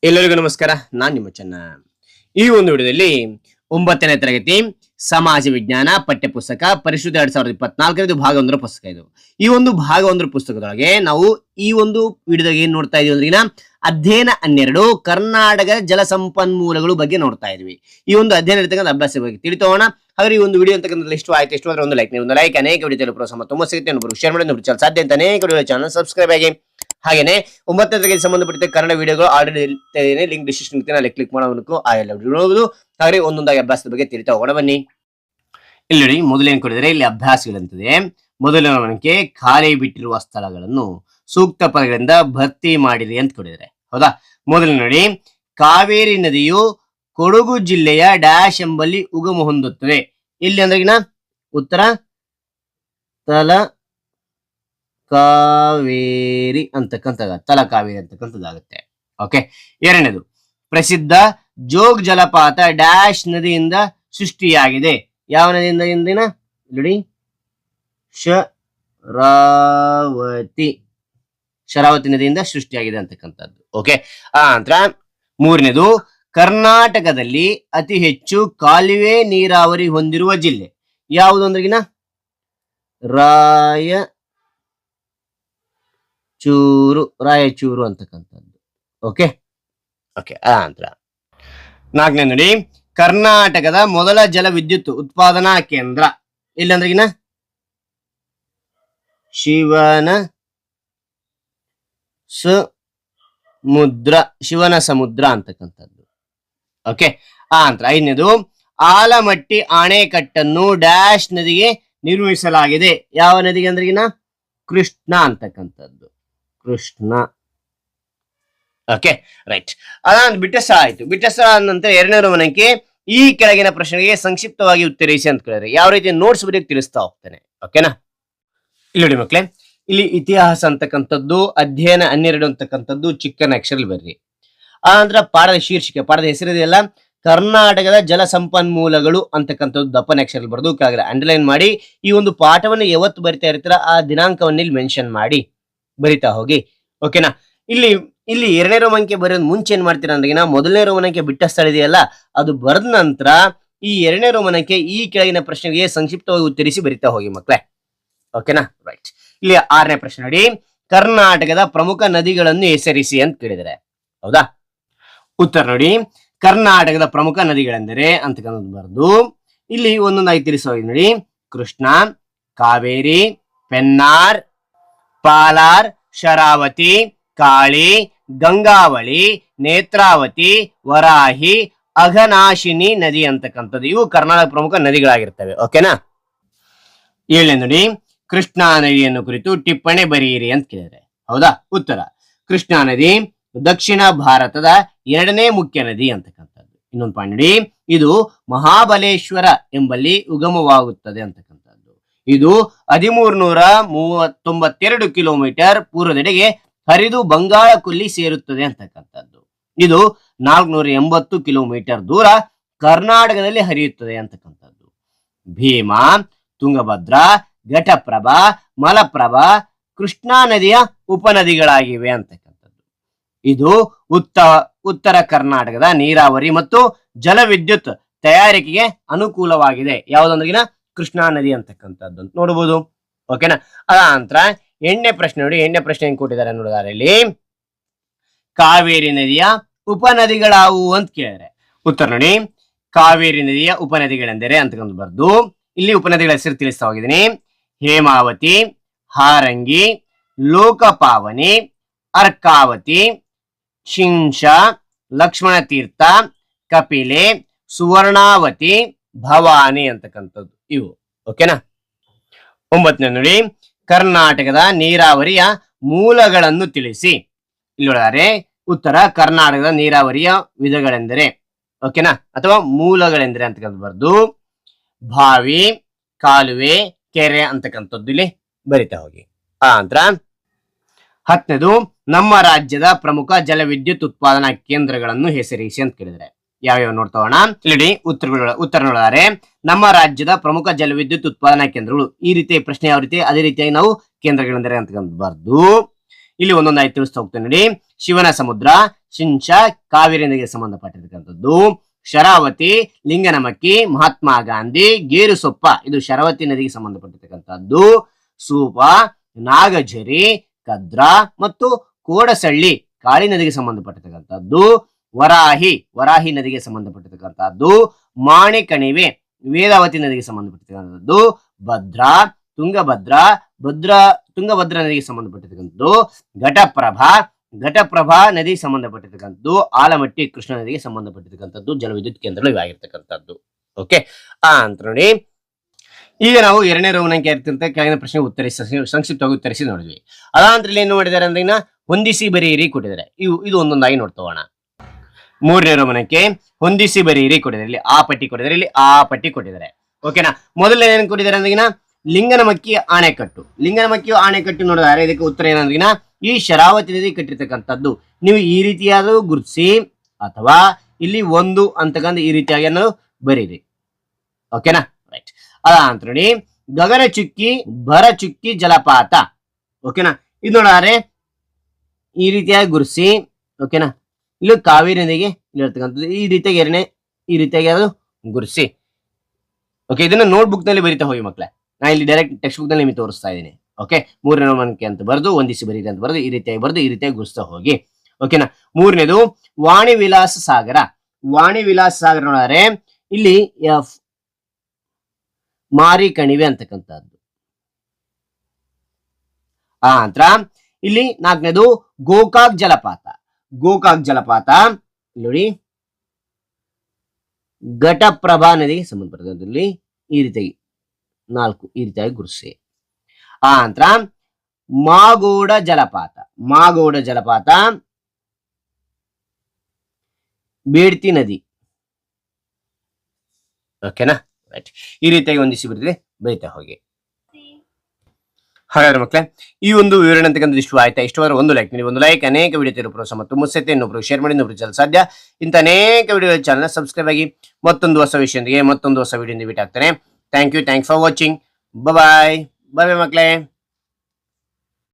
ಎಲ್ಲರಿಗೂ ನಮಸ್ಕಾರ. ನಾನು ನಿಮ್ಮ ಚೆನ್ನ. ಈ ಒಂದು ವಿಡಿಯೋದಲ್ಲಿ 9ನೇ ತರಗತಿ ಸಮಾಜ ವಿಜ್ಞಾನ ಪಠ್ಯಪುಸ್ತಕ ಪರಿಶುದ್ಧ 2024 ಭಾಗ 1 ಪುಸ್ತಕ ಇದು. ಈ ಒಂದು ಭಾಗ 1 ಪುಸ್ತಕದೊಳಗೆ ನಾವು ಈ ಒಂದು ವಿಡಿಯೋದಾಗ ಏನ್ ನೋಡ್ತಾ ಇದೀವಿ ಅಂದ್ರೆ ಅಧ್ಯಯನ 12 ಕರ್ನಾಟಕ ಜಲ ಸಂಪನ್ಮೂಲಗಳು ಬಗ್ಗೆ ನೋಡ್ತಾ ಇದ್ವಿ. ಈ ಒಂದು ಅಧ್ಯಯನ ಇರ್ತಕ್ಕಂಥ ಅಭ್ಯಾಸ ಬಗ್ಗೆ ತಿಳಿತೋಣ. ಹಾಗೆ ಈ ಒಂದು ವಿಡಿಯೋ ಅಂತಕ್ಕಂಥ ಇಷ್ಟ ಆಯ್ತು, ಇಷ್ಟ ಅಂದ್ರೆ ಒಂದು ಲೈಕ್ ಅನೇಕ ವಿಡಿಯೋ ಪ್ರೋತ್ಸಾಹ ತುಂಬ ಸಿಗುತ್ತೆ. ಇನ್ನೊಬ್ರು ಶೇರ್ ಮಾಡಿ, ಇನ್ನೊಬ್ರು ಸಾಧ್ಯ ಅಂತ ಅನೇಕ ವಿಡಿಯೋ ಚಾನಲ್ ಸಬ್ಸ್ಕ್ರೈಬ್ ಆಗಿ. ಹಾಗೇನೆ 9ನೇ ತರಗತಿ ಸಂಬಂಧಪಟ್ಟ ಕನ್ನಡ ವಿಡಿಯೋಗಳು ಆಲ್ರೆಡಿ ಲಿಂಕ್ ಡಿಸ್ಕ್ರಿಪ್ಷನ್ ಅಲ್ಲಿ ಕ್ಲಿಕ್ ಮಾಡೋದಕ್ಕೂ ಆ ಎಲ್ಲ ನೋಡಬಹುದು. ಹಾಗೆ ಒಂದೊಂದಾಗಿ ಅಭ್ಯಾಸದ ಬಗ್ಗೆ ತಿಳಿತಾ ಹೋಗೋಣ ಬನ್ನಿ. ಇಲ್ಲಿ ನೋಡಿ, ಮೊದಲೇನು ಕೊಡಿದರೆ ಇಲ್ಲಿ ಅಭ್ಯಾಸಗಳಂತಿದೆ. ಮೊದಲನೇ ಖಾಲಿ ಬಿಟ್ಟಿರುವ ಸ್ಥಳಗಳನ್ನು ಸೂಕ್ತ ಪದಗಳಿಂದ ಭರ್ತಿ ಮಾಡಿರಿ ಅಂತ ಕೊಡಿದರೆ. ಹೌದಾ? ಮೊದಲು ನೋಡಿ, ಕಾವೇರಿ ನದಿಯು ಕೊಡಗು ಜಿಲ್ಲೆಯ ಡ್ಯಾಶ್ ಎಂಬಲ್ಲಿ ಉಗಮ ಹೊಂದುತ್ತದೆ. ಇಲ್ಲಿ ಅಂದ್ರೆಗಿನ ಉತ್ತರ ತಲ ಕಾವೇರಿ ತಲಕಾವೇರಿ ಅಂತಕ್ಕಂಥದ್ದಾಗುತ್ತೆ. ಓಕೆ. ಎರಡನೇದು, ಪ್ರಸಿದ್ಧ ಜೋಗ್ ಜಲಪಾತ ಡ್ಯಾಶ್ ನದಿಯಿಂದ ಸೃಷ್ಟಿಯಾಗಿದೆ. ಯಾವ ನದಿಯಿಂದ? ಇಂದಿನ ನೋಡಿ, ಶರಾವತಿ ನದಿಯಿಂದ ಸೃಷ್ಟಿಯಾಗಿದೆ ಅಂತಕ್ಕಂಥದ್ದು. ಓಕೆ. ಆ ನಂತರ ಮೂರನೇದು, ಕರ್ನಾಟಕದಲ್ಲಿ ಅತಿ ಹೆಚ್ಚು ಕಾಲುವೆ ನೀರಾವರಿ ಹೊಂದಿರುವ ಜಿಲ್ಲೆ ಯಾವುದು ಅಂದ್ರೆಗಿನ ರಾಯಚೂರು ಅಂತಕ್ಕಂಥದ್ದು. Okay okay. ಆ ನಂತರ ನಾಲ್ಕನೇ ನೋಡಿ, ಕರ್ನಾಟಕದ ಮೊದಲ ಜಲ ವಿದ್ಯುತ್ ಉತ್ಪಾದನಾ ಕೇಂದ್ರ ಇಲ್ಲಂದ್ರೆಗಿನ ಶಿವನ ಸಮುದ್ರ ಅಂತಕ್ಕಂಥದ್ದು. ಓಕೆ. ಆ ನಂತರ ಐದನೇದು, ಆಲಮಟ್ಟಿ ಅಣೆಕಟ್ಟನ್ನು ಡ್ಯಾಶ್ ನದಿಗೆ ನಿರ್ಮಿಸಲಾಗಿದೆ. ಯಾವ ನದಿಗೆ ಅಂದ್ರೆಗಿನ ಕೃಷ್ಣ ಅಂತಕ್ಕಂಥದ್ದು. ಕೃಷ್ಣ. Okay, right. ಅದಾದ ಬಿಟ್ಟಸ ಆಯ್ತು. ಬಿಟ್ಟಸ ನಂತರ ಎರಡನೇ ಗಮನಕ್ಕೆ ಈ ಕೆಳಗಿನ ಪ್ರಶ್ನೆಗೆ ಸಂಕ್ಷಿಪ್ತವಾಗಿ ಉತ್ತರಿಸಿ ಅಂತ ಕೇಳಿದ್ರೆ ಯಾವ ರೀತಿ ನೋಟ್ಸ್ ಬರೀ ತಿಳಿಸ್ತಾ ಹೋಗ್ತೇನೆ. ಓಕೆನಾ? ಇಲ್ಲಿ ನೋಡಿ ಮಕ್ಳೇ, ಇಲ್ಲಿ ಇತಿಹಾಸ ಅಂತಕ್ಕಂಥದ್ದು, ಅಧ್ಯಯನ 12 ಅಂತಕ್ಕಂಥದ್ದು ಚಿಕ್ಕನ ಅಕ್ಷರಲ್ಲಿ ಬರ್ರಿ. ಆ ನಂತರ ಪಾಠದ ಶೀರ್ಷಿಕೆ, ಪಾಠದ ಹೆಸರಿದೆಯಲ್ಲ, ಕರ್ನಾಟಕದ ಜಲ ಸಂಪನ್ಮೂಲಗಳು ಅಂತಕ್ಕಂಥದ್ದು ದಪ್ಪನ ಅಕ್ಷರಲ್ಲಿ ಬರೆದು ಕೆಳಗಡೆ ಅಂಡರ್ಲೈನ್ ಮಾಡಿ ಈ ಒಂದು ಪಾಠವನ್ನು ಯಾವತ್ತು ಬರಿತಾ ಇರ್ತೀರ ಆ ದಿನಾಂಕವನ್ನು ಇಲ್ಲಿ ಮೆನ್ಷನ್ ಮಾಡಿ ಬರಿತಾ ಹೋಗಿ. ಓಕೆನಾ? ಇಲ್ಲಿ ಎರಡನೇ ರೋಮಂಕೆ ಬರೆಯೋದು ಮುಂಚೆ ಏನ್ ಮಾಡ್ತೀರಾ ಅಂದ್ರೆ, ಮೊದಲನೇ ರೋಮನಕ್ಕೆ ಬಿಟ್ಟ ಸ್ಥಳ ಇದೆಯಲ್ಲ ಅದು ಬರೆದ ನಂತರ ಈ ಎರಡನೇ ರೋಮನಕ್ಕೆ ಈ ಕೆಳಗಿನ ಪ್ರಶ್ನೆಗೆ ಸಂಕ್ಷಿಪ್ತವಾಗಿ ಉತ್ತರಿಸಿ ಬರಿತಾ ಹೋಗಿ ಮಕ್ಕಳೇ. ಓಕೆನಾ? ರೈಟ್. ಇಲ್ಲಿ 6ನೇ ಪ್ರಶ್ನೆ ನೋಡಿ, ಕರ್ನಾಟಕದ ಪ್ರಮುಖ ನದಿಗಳನ್ನು ಹೆಸರಿಸಿ ಅಂತ ಕೇಳಿದರೆ. ಹೌದಾ? ಉತ್ತರ ನೋಡಿ, ಕರ್ನಾಟಕದ ಪ್ರಮುಖ ನದಿಗಳೆಂದರೆ ಅಂತಕ್ಕಂಥದ್ದು ಬರೆದು ಇಲ್ಲಿ ಒಂದೊಂದಾಗಿ ತಿಳಿಸೋಗಿ ನೋಡಿ. ಕೃಷ್ಣ, ಕಾವೇರಿ, ಪೆನ್ನಾರ್, ಪಾಲಾರ್, ಶರಾವತಿ, ಕಾಳಿ, ಗಂಗಾವಳಿ, ನೇತ್ರಾವತಿ, ವರಾಹಿ, ಅಘನಾಶಿನಿ ನದಿ ಅಂತಕ್ಕಂಥದ್ದು ಇವು ಕರ್ನಾಟಕ ಪ್ರಮುಖ ನದಿಗಳಾಗಿರ್ತವೆ. ಓಕೆನಾ? 7ನೇ ನೋಡಿ, ಕೃಷ್ಣಾ ನದಿಯನ್ನು ಕುರಿತು ಟಿಪ್ಪಣಿ ಬರೆಯಿರಿ ಅಂತ ಕೇಳಿದ್ರೆ. ಹೌದಾ? ಉತ್ತರ, ಕೃಷ್ಣಾ ನದಿ ದಕ್ಷಿಣ ಭಾರತದ 2ನೇ ಮುಖ್ಯ ನದಿ ಅಂತಕ್ಕಂಥದ್ದು. ಇನ್ನೊಂದು ಪಾಯಿಂಟ್ ನೋಡಿ, ಇದು ಮಹಾಬಲೇಶ್ವರ ಎಂಬಲ್ಲಿ ಉಗಮವಾಗುತ್ತದೆ ಅಂತಕ್ಕಂಥದ್ದು. ಇದು 1392 ಕಿಲೋಮೀಟರ್ ಪೂರ್ವದೆಡೆಗೆ ಹರಿದು ಬಂಗಾಳ ಕೊಲ್ಲಿ ಸೇರುತ್ತದೆ ಅಂತಕ್ಕಂಥದ್ದು. ಇದು 480 ಕಿಲೋಮೀಟರ್ ದೂರ ಕರ್ನಾಟಕದಲ್ಲಿ ಹರಿಯುತ್ತದೆ ಅಂತಕ್ಕಂಥದ್ದು. ಭೀಮಾ, ತುಂಗಭದ್ರಾ, ಘಟಪ್ರಭಾ, ಮಲಪ್ರಭಾ ಕೃಷ್ಣಾ ನದಿಯ ಉಪನದಿಗಳಾಗಿವೆ ಅಂತಕ್ಕಂಥದ್ದು. ಇದು ಉತ್ತರ ಕರ್ನಾಟಕದ ನೀರಾವರಿ ಮತ್ತು ಜಲವಿದ್ಯುತ್ ತಯಾರಿಕೆಗೆ ಅನುಕೂಲವಾಗಿದೆ. ಯಾವುದಂದ್ರಿಗಿನ ಕೃಷ್ಣಾ ನದಿ ಅಂತಕ್ಕಂಥದ್ದು ಅಂತ ನೋಡಬಹುದು. ಓಕೆನಾ? ಅದ ನಂತರ 8ನೇ ಪ್ರಶ್ನೆ ನೋಡಿ. 8ನೇ ಪ್ರಶ್ನೆ ಹೆಂಗ್ ಕೊಟ್ಟಿದ್ದಾರೆ ನೋಡಿದಾರೆ ಇಲ್ಲಿ, ಕಾವೇರಿ ನದಿಯ ಉಪನದಿಗಳಾವುವು ಅಂತ ಕೇಳಿದ್ರೆ. ಉತ್ತರ ನೋಡಿ, ಕಾವೇರಿ ನದಿಯ ಉಪನದಿಗಳೆಂದರೆ ಅಂತಕ್ಕಂಥ ಬರ್ದು ಇಲ್ಲಿ ಉಪನದಿಗಳ ಹೆಸರು ತಿಳಿಸ್ತಾ ಹೋಗಿದ್ದೀನಿ. ಹೇಮಾವತಿ, ಹಾರಂಗಿ, ಲೋಕಪಾವನಿ, ಅರ್ಕಾವತಿ, ಶಿಂಷ, ಲಕ್ಷ್ಮಣ ತೀರ್ಥ, ಕಪಿಲೆ, ಸುವರ್ಣಾವತಿ, ಭವಾನಿ ಅಂತಕ್ಕಂಥದ್ದು ಇವು. ಓಕೆನಾ? 9ನೇ ನೋಡಿ, ಕರ್ನಾಟಕದ ನೀರಾವರಿಯ ಮೂಲಗಳನ್ನು ತಿಳಿಸಿ. ಇಲ್ಲಿ ನೋಡಿದರೆ ಉತ್ತರ, ಕರ್ನಾಟಕದ ನೀರಾವರಿಯ ವಿಧಗಳೆಂದರೆ ಓಕೆನಾ ಅಥವಾ ಮೂಲಗಳೆಂದರೆ ಅಂತಕ್ಕಂಥ ಬರ್ದು ಬಾವಿ, ಕಾಲುವೆ, ಕೆರೆ ಅಂತಕ್ಕಂಥದ್ದು ಇಲ್ಲಿ ಬರಿತಾ ಹೋಗಿ. ಆ ನಂತರ 10ನೇದು, ನಮ್ಮ ರಾಜ್ಯದ ಪ್ರಮುಖ ಜಲವಿದ್ಯುತ್ ಉತ್ಪಾದನಾ ಕೇಂದ್ರಗಳನ್ನು ಹೆಸರಿಸಿ ಅಂತ ಕೇಳಿದ್ರೆ ಯಾವ್ಯಾವ ನೋಡ್ತಾವಣ. ಇಲ್ಲಿ ಉತ್ತರ ನೋಡಿದರೆ ನಮ್ಮ ರಾಜ್ಯದ ಪ್ರಮುಖ ಜಲವಿದ್ಯುತ್ ಉತ್ಪಾದನಾ ಕೇಂದ್ರಗಳು. ಈ ರೀತಿ ಪ್ರಶ್ನೆ ಯಾವ ರೀತಿ, ಅದೇ ರೀತಿಯಾಗಿ ನಾವು ಕೇಂದ್ರಗಳೆಂದರೆ ಅಂತ ಬರ್ದು ಇಲ್ಲಿ ಒಂದೊಂದಾಗಿ ತಿಳಿಸ್ತಾ ಹೋಗ್ತೇನೆ ನೋಡಿ. ಶಿವನ ಸಮುದ್ರ, ಶಿಂಷ ಕಾವೇರಿ ನದಿಗೆ ಸಂಬಂಧಪಟ್ಟಿರ್ತಕ್ಕಂಥದ್ದು, ಶರಾವತಿ, ಲಿಂಗನಮಕ್ಕಿ, ಮಹಾತ್ಮ ಗಾಂಧಿ, ಗೇರುಸೊಪ್ಪ ಇದು ಶರಾವತಿ ನದಿಗೆ ಸಂಬಂಧಪಟ್ಟಿರ್ತಕ್ಕಂಥದ್ದು, ಸೂಪ, ನಾಗಝರಿ, ಕದ್ರಾ ಮತ್ತು ಕೋಡಸಳ್ಳಿ ಕಾಳಿ ನದಿಗೆ ಸಂಬಂಧಪಟ್ಟಿರ್ತಕ್ಕಂಥದ್ದು, ವರಾಹಿ ನದಿಗೆ ಸಂಬಂಧಪಟ್ಟಿರ್ತಕ್ಕಂಥದ್ದು, ಮಾಣಿಕಣಿವೆ ವೇದಾವತಿ ನದಿಗೆ ಸಂಬಂಧಪಟ್ಟಿರ್ತಕ್ಕಂಥದ್ದು, ಭದ್ರಾ, ತುಂಗಭದ್ರಾ ನದಿಗೆ ಸಂಬಂಧಪಟ್ಟಿರ್ತಕ್ಕಂಥದ್ದು, ಘಟಪ್ರಭಾ ನದಿಗೆ ಸಂಬಂಧಪಟ್ಟಿರ್ತಕ್ಕಂಥದ್ದು, ಆಲಮಟ್ಟಿ ಕೃಷ್ಣ ನದಿಗೆ ಸಂಬಂಧಪಟ್ಟಿರ್ತಕ್ಕಂಥದ್ದು ಜಲವಿದ್ಯುತ್ ಕೇಂದ್ರಗಳು ಇವಾಗಿರ್ತಕ್ಕಂಥದ್ದು. ಓಕೆ ಅಂತ ನೋಡಿ. ಈಗ ನಾವು 2ನೇ ರೋಮನಂಕೆ ಇರ್ತಂತ ಕೆಳಗಿನ ಪ್ರಶ್ನೆ ಸಂಕ್ಷಿಪ್ತವಾಗಿ ಉತ್ತರಿಸಿ ನೋಡಿದ್ವಿ. ಅದಾಂತರ ಏನು ಮಾಡಿದ್ದಾರೆ ಅಂದ್ರೆ ಹೊಂದಿಸಿ ಬರೆಯಿರಿ ಕೊಟ್ಟಿದ್ದಾರೆ. ಇದು ಒಂದೊಂದಾಗಿ ನೋಡ್ತೋಣ. 3ನೇ ರೋಮನಕ್ಕೆ ಹೊಂದಿಸಿ ಬರೆಯಿರಿ ಕೊಟ್ಟಿದ್ದಾರೆ. ಇಲ್ಲಿ ಆ ಪಟ್ಟಿ ಕೊಟ್ಟಿದ್ದಾರೆ, ಇಲ್ಲಿ ಆ ಪಟ್ಟಿ ಕೊಟ್ಟಿದ್ದಾರೆ. ಓಕೆನಾ. ಮೊದಲನೇ ಏನ್ ಕೊಟ್ಟಿದ್ದಾರೆ ಅಂದ್ರಿನ ಲಿಂಗನಮಕ್ಕಿ ಆಣೆಕಟ್ಟು ನೋಡಿದ್ರೆ ಇದಕ್ಕೆ ಉತ್ತರ ಏನಂದ್ರಿನ ಈ ಶರಾವತಿ ನದಿ ಕಟ್ಟಿರ್ತಕ್ಕಂಥದ್ದು. ನೀವು ಈ ರೀತಿಯಾದ ಗುರುತಿಸಿ ಅಥವಾ ಇಲ್ಲಿ 1 ಅಂತಕ್ಕಂಥ ಈ ರೀತಿಯಾಗಿ ಬರೀರಿ. ಓಕೆನಾ. ರೈಟ್. ಅದಂತ ನೋಡಿ ಗಗನ ಚುಕ್ಕಿ ಭರಚುಕ್ಕಿ ಜಲಪಾತ. ಓಕೆನಾ. ಇದು ನೋಡಿದ್ರೆ ಈ ರೀತಿಯಾಗಿ ಗುರುಸಿ. ಓಕೆನಾ. ಇಲ್ಲಿ ಕಾವೇರಿ ನದಿಗೆ ಇಲ್ಲಿರ್ತಕ್ಕಂಥದ್ದು ಈ ರೀತಿಯಾಗಿ ಅದು ಗುರುಸಿ. ಓಕೆ. ಇದನ್ನ ನೋಟ್ಬುಕ್ ನಲ್ಲಿ ಬರಿತಾ ಹೋಗಿ ಮಕ್ಕಳೇ. ನಾ ಇಲ್ಲಿ ಡೈರೆಕ್ಟ್ ಟೆಕ್ಸ್ಟ್ ಬುಕ್ ನಲ್ಲಿ ನಿಮಗೆ ತೋರಿಸ್ತಾ ಇದ್ದೀನಿ. ಓಕೆ. 3ನೇ ರೋಮನಕ್ಕೆ ಅಂತ ಬರೆದು ಹೊಂದಿಸಿ ಬರೀರಿ ಅಂತ ಬರೆದು ಈ ರೀತಿಯಾಗಿ ಗುರುಸ್ತಾ ಹೋಗಿ. ಓಕೆನಾ. 3ನೇದು ವಾಣಿ ವಿಲಾಸ ಸಾಗರ ನೋಡಿದ್ರೆ ಇಲ್ಲಿ ಮಾರಿ ಕಣಿವೆ ಅಂತಕ್ಕಂಥದ್ದು. ನಂತರ ಇಲ್ಲಿ 4ನೇದು ಗೋಕಾಕ್ ಜಲಪಾತ ನೋಡಿ ಘಟಪ್ರಭಾ ನದಿಗೆ ಸಂಬಂಧಪಟ್ಟದಲ್ಲಿ ಈ ರೀತಿಯಾಗಿ 4 ಈ ರೀತಿಯಾಗಿ ಗುರುಸಿ. ನಂತರ ಮಾಗೋಡ ಜಲಪಾತ ಬೇಡ್ತಿ ನದಿ. ಓಕೆನಾ. ರೈಟ್. ಈ ರೀತಿಯಾಗಿ ಹೊಂದಿಸಿ ಬರೀತಾ ಹೋಗಿ. ಹಾಗಾದ್ರೆ ಮಕ್ಕಳೇ ಈ ಒಂದು ವಿವರಣೆ ಅಂತಕ್ಕಂಥ ಇಷ್ಟು ಆಯ್ತಾ? ಇಷ್ಟವಾದ್ರೆ ಒಂದು ಲೈಕ್ ಅನೇಕ ವಿಡಿಯೋ ತಿರು ಪ್ರೋತ್ಸಾಹ ಮತ್ತು ಮುಸ್ಸೆತ್ತೆ ಇನ್ನೊಬ್ರು ಶೇರ್ ಮಾಡಿ ಇನ್ನೊಬ್ರು ಚಾನಲ್ ಸಾಧ್ಯ ಇಂಥ ಅನೇಕ ವಿಡಿಯೋ ಚಾನಲ್ ಸಬ್ಸ್ಕ್ರೈಬ್ ಆಗಿ ಮತ್ತೊಂದು ಹೊಸ ವಿಷಯದೊಂದಿಗೆ ಮತ್ತೊಂದು ಹೊಸ ವಿಡಿಯೋದಿಂದ ಭೇಟಿ ಆಗ್ತಾನೆ. Thank you for watching. Bye ಮಕ್ಕಳೇ.